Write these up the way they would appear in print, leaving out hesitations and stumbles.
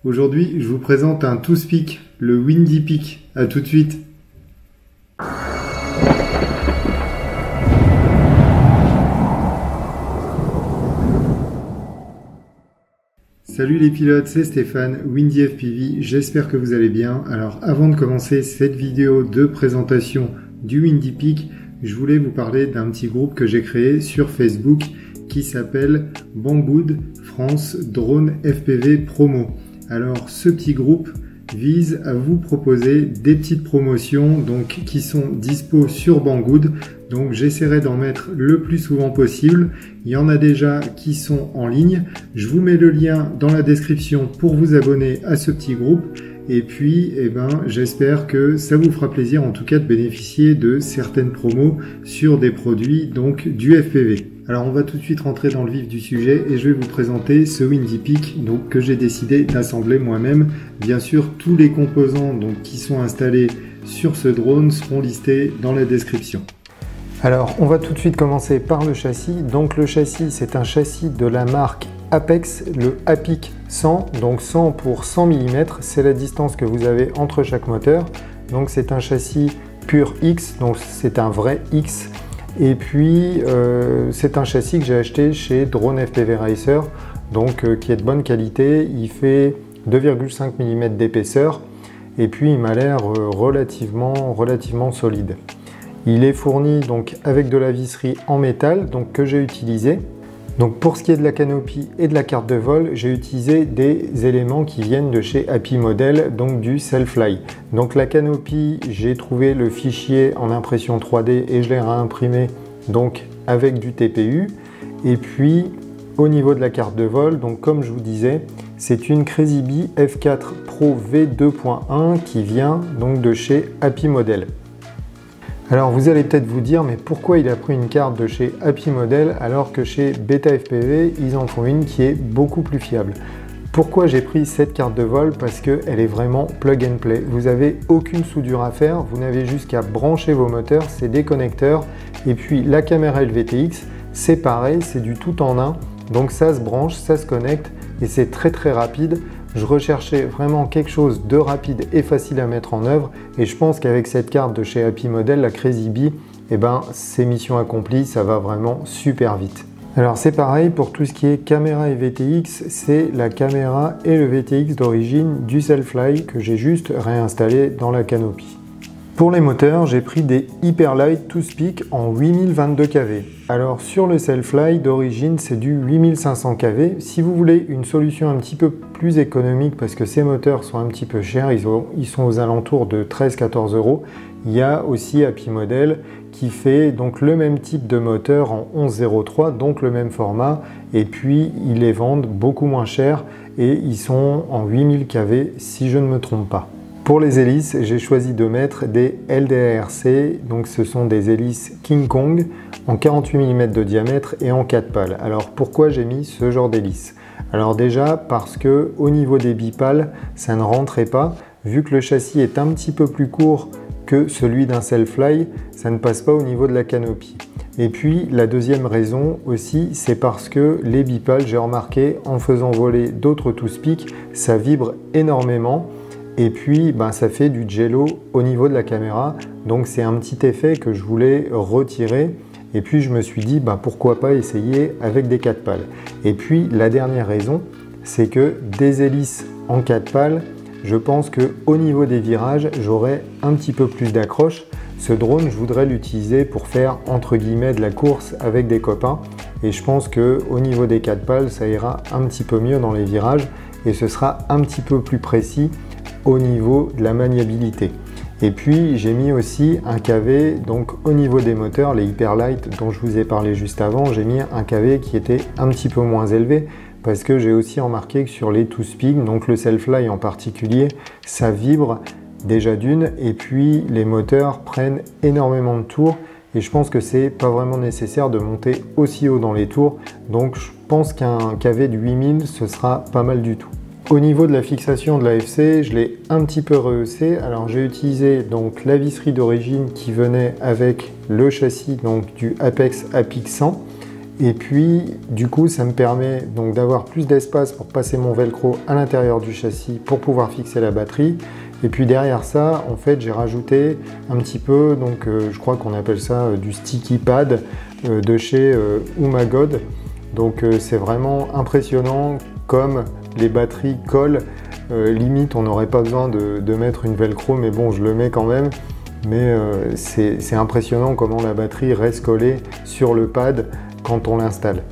Aujourd'hui, je vous présente un Toothpick, le Windy Peak. À tout de suite. Salut les pilotes, c'est Stéphane, Windy FPV, j'espère que vous allez bien. Alors avant de commencer cette vidéo de présentation du Windy Peak, je voulais vous parler d'un petit groupe que j'ai créé sur Facebook qui s'appelle Banggood France Drone FPV Promo. Alors ce petit groupe vise à vous proposer des petites promotions qui sont dispo sur Banggood. Donc j'essaierai d'en mettre le plus souvent possible. Il y en a déjà qui sont en ligne. Je vous mets le lien dans la description pour vous abonner à ce petit groupe. Et puis, j'espère que ça vous fera plaisir en tout cas de bénéficier de certaines promos sur des produits du FPV. Alors on va tout de suite rentrer dans le vif du sujet et je vais vous présenter ce Windy Peak que j'ai décidé d'assembler moi-même. Bien sûr, tous les composants qui sont installés sur ce drone seront listés dans la description. Alors on va tout de suite commencer par le châssis. Donc le châssis, c'est un châssis de la marque Apex, le APIC 100, donc 100 pour 100 mm, c'est la distance que vous avez entre chaque moteur. Donc c'est un châssis pur X, donc c'est un vrai X. Et puis c'est un châssis que j'ai acheté chez Drone FPV Racer, qui est de bonne qualité. Il fait 2,5 mm d'épaisseur et puis il m'a l'air relativement solide. Il est fourni avec de la visserie en métal que j'ai utilisé. Pour ce qui est de la canopie et de la carte de vol, j'ai utilisé des éléments qui viennent de chez Happy Model, du Selfly. La canopie, j'ai trouvé le fichier en impression 3D et je l'ai réimprimé avec du TPU. Et puis au niveau de la carte de vol, comme je vous disais, c'est une Crazy Bee F4 Pro V2.1 qui vient de chez Happy Model. Alors vous allez peut-être vous dire, mais pourquoi il a pris une carte de chez Happy Model alors que chez Beta FPV, ils en font une qui est beaucoup plus fiable. Pourquoi j'ai pris cette carte de vol? Parce qu'elle est vraiment plug and play. Vous n'avez aucune soudure à faire, vous n'avez juste qu'à brancher vos moteurs, c'est des connecteurs. Et puis la caméra LVTX, c'est pareil, c'est du tout en un. Donc ça se branche, ça se connecte et c'est très rapide. Je recherchais vraiment quelque chose de rapide et facile à mettre en œuvre et je pense qu'avec cette carte de chez Happy Model, la Crazy Bee, c'est mission accomplie, ça va vraiment super vite. Alors c'est pareil pour tout ce qui est caméra et VTX, c'est la caméra et le VTX d'origine du Selfly que j'ai juste réinstallé dans la canopie. Pour les moteurs, j'ai pris des Hyperlight Toothpick en 8022 kV. Alors sur le Selfly d'origine, c'est du 8500 kV. Si vous voulez une solution un petit peu plus économique, parce que ces moteurs sont un petit peu chers, ils sont aux alentours de 13-14 €, il y a aussi Happy Model qui fait le même type de moteur en 1103, le même format, et puis ils les vendent beaucoup moins cher et ils sont en 8000 kV si je ne me trompe pas. Pour les hélices, j'ai choisi de mettre des LDARC, ce sont des hélices King Kong en 48 mm de diamètre et en 4 pales. Alors pourquoi j'ai mis ce genre d'hélice? Alors déjà parce que au niveau des bipales, ça ne rentrait pas, vu que le châssis est un petit peu plus court que celui d'un Selfly, ça ne passe pas au niveau de la canopie. Et puis la deuxième raison aussi, c'est parce que les bipales, j'ai remarqué en faisant voler d'autres Toothpick, ça vibre énormément. Et puis ça fait du jello au niveau de la caméra, donc c'est un petit effet que je voulais retirer. Et puis je me suis dit pourquoi pas essayer avec des 4 pales. Et puis la dernière raison, c'est que des hélices en 4 pales, je pense que au niveau des virages, j'aurai un petit peu plus d'accroche. Ce drone, je voudrais l'utiliser pour faire entre guillemets de la course avec des copains. Et je pense que au niveau des 4 pales, ça ira un petit peu mieux dans les virages et ce sera un petit peu plus précis au niveau de la maniabilité. Et puis j'ai mis aussi un KV, au niveau des moteurs, les Hyperlight dont je vous ai parlé juste avant, j'ai mis un KV qui était un petit peu moins élevé parce que j'ai aussi remarqué que sur les Toothpick, le Selfly en particulier, ça vibre déjà d'une et puis les moteurs prennent énormément de tours et je pense que c'est pas vraiment nécessaire de monter aussi haut dans les tours, donc je pense qu'un KV de 8000 ce sera pas mal du tout. Au niveau de la fixation de l'AFC, je l'ai un petit peu rehaussé. Alors j'ai utilisé la visserie d'origine qui venait avec le châssis du Apex APIC 100 Et puis, du coup, ça me permet donc d'avoir plus d'espace pour passer mon velcro à l'intérieur du châssis pour pouvoir fixer la batterie. Et puis derrière ça, en fait, j'ai rajouté un petit peu, donc je crois qu'on appelle ça du sticky pad de chez Umagod. Donc c'est vraiment impressionnant comme les batteries collent. Limite, on n'aurait pas besoin de mettre une velcro, mais bon, je le mets quand même. Mais c'est impressionnant comment la batterie reste collée sur le pad quand on l'installe.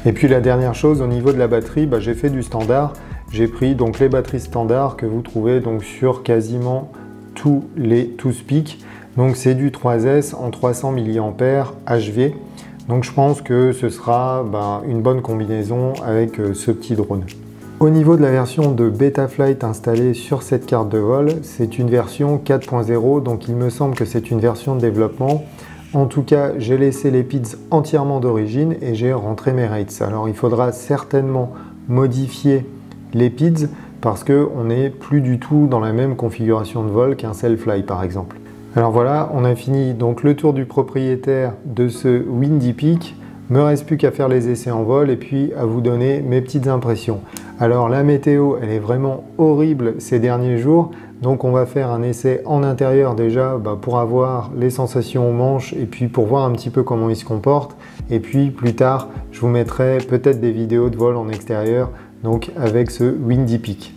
Et puis la dernière chose, au niveau de la batterie, j'ai fait du standard. J'ai pris donc les batteries standards que vous trouvez donc sur quasiment tous les Toothpick. Donc c'est du 3S en 300 mAh HV. Donc je pense que ce sera une bonne combinaison avec ce petit drone. Au niveau de la version de Betaflight installée sur cette carte de vol, c'est une version 4.0, donc il me semble que c'est une version de développement. En tout cas, j'ai laissé les PIDs entièrement d'origine et j'ai rentré mes rates. Alors il faudra certainement modifier les PIDs parce qu'on n'est plus du tout dans la même configuration de vol qu'un Sailfly par exemple. Alors voilà, on a fini donc le tour du propriétaire de ce Windy Peak. Me reste plus qu'à faire les essais en vol et puis à vous donner mes petites impressions. Alors la météo, elle est vraiment horrible ces derniers jours. Donc on va faire un essai en intérieur déjà pour avoir les sensations aux manches et puis pour voir un petit peu comment il se comporte. Et puis plus tard, je vous mettrai peut-être des vidéos de vol en extérieur, donc avec ce Windy Peak.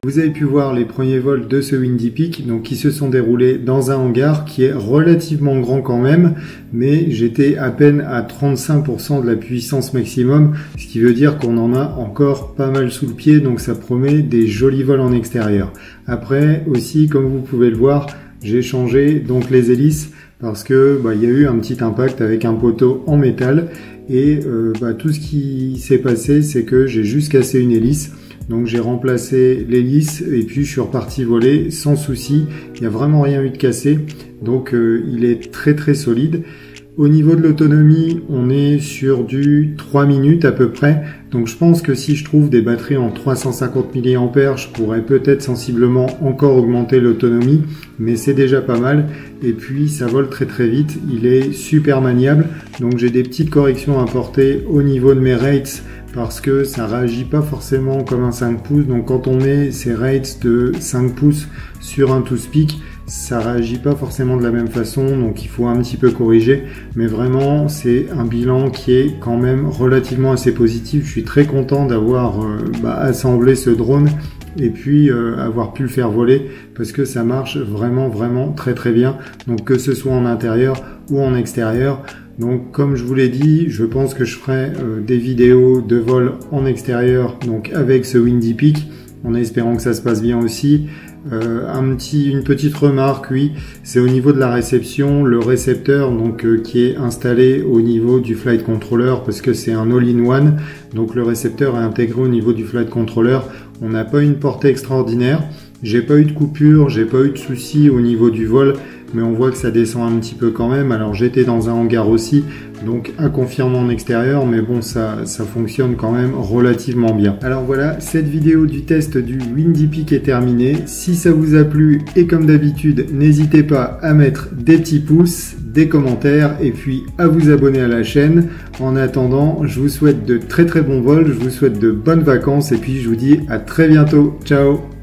Vous avez pu voir les premiers vols de ce Windy Peak, donc qui se sont déroulés dans un hangar qui est relativement grand quand même, mais j'étais à peine à 35% de la puissance maximum, ce qui veut dire qu'on en a encore pas mal sous le pied, donc ça promet des jolis vols en extérieur. Après aussi, comme vous pouvez le voir, j'ai changé donc les hélices parce que il y a eu un petit impact avec un poteau en métal et tout ce qui s'est passé, c'est que j'ai juste cassé une hélice. Donc j'ai remplacé l'hélice et puis je suis reparti voler sans souci. Il n'y a vraiment rien eu de cassé. Donc il est très très solide. Au niveau de l'autonomie, on est sur du 3 minutes à peu près. Donc je pense que si je trouve des batteries en 350 mAh, je pourrais peut-être sensiblement encore augmenter l'autonomie. Mais c'est déjà pas mal. Et puis ça vole très très vite. Il est super maniable. Donc j'ai des petites corrections à apporter au niveau de mes rates, parce que ça réagit pas forcément comme un 5 pouces. Donc quand on met ces rates de 5 pouces sur un Toothpick, ça réagit pas forcément de la même façon, donc il faut un petit peu corriger. Mais vraiment, c'est un bilan qui est quand même relativement assez positif. Je suis très content d'avoir assemblé ce drone et puis avoir pu le faire voler, parce que ça marche vraiment très très bien. Donc que ce soit en intérieur ou en extérieur. Donc comme je vous l'ai dit, je pense que je ferai des vidéos de vol en extérieur, donc avec ce Windy Peak, en espérant que ça se passe bien aussi. Une petite remarque, oui, c'est au niveau de la réception, le récepteur donc qui est installé au niveau du flight controller, parce que c'est un all-in-one, donc le récepteur est intégré au niveau du flight controller. On n'a pas une portée extraordinaire, j'ai pas eu de coupure, j'ai pas eu de soucis au niveau du vol, mais on voit que ça descend un petit peu quand même. Alors j'étais dans un hangar aussi, donc à confirmer en extérieur, mais bon, ça fonctionne quand même relativement bien. Alors voilà, cette vidéo du test du Windy Peak est terminée. Si ça vous a plu, et comme d'habitude, n'hésitez pas à mettre des petits pouces, des commentaires, et puis à vous abonner à la chaîne. En attendant, je vous souhaite de très très bons vols, je vous souhaite de bonnes vacances, et puis je vous dis à très bientôt. Ciao!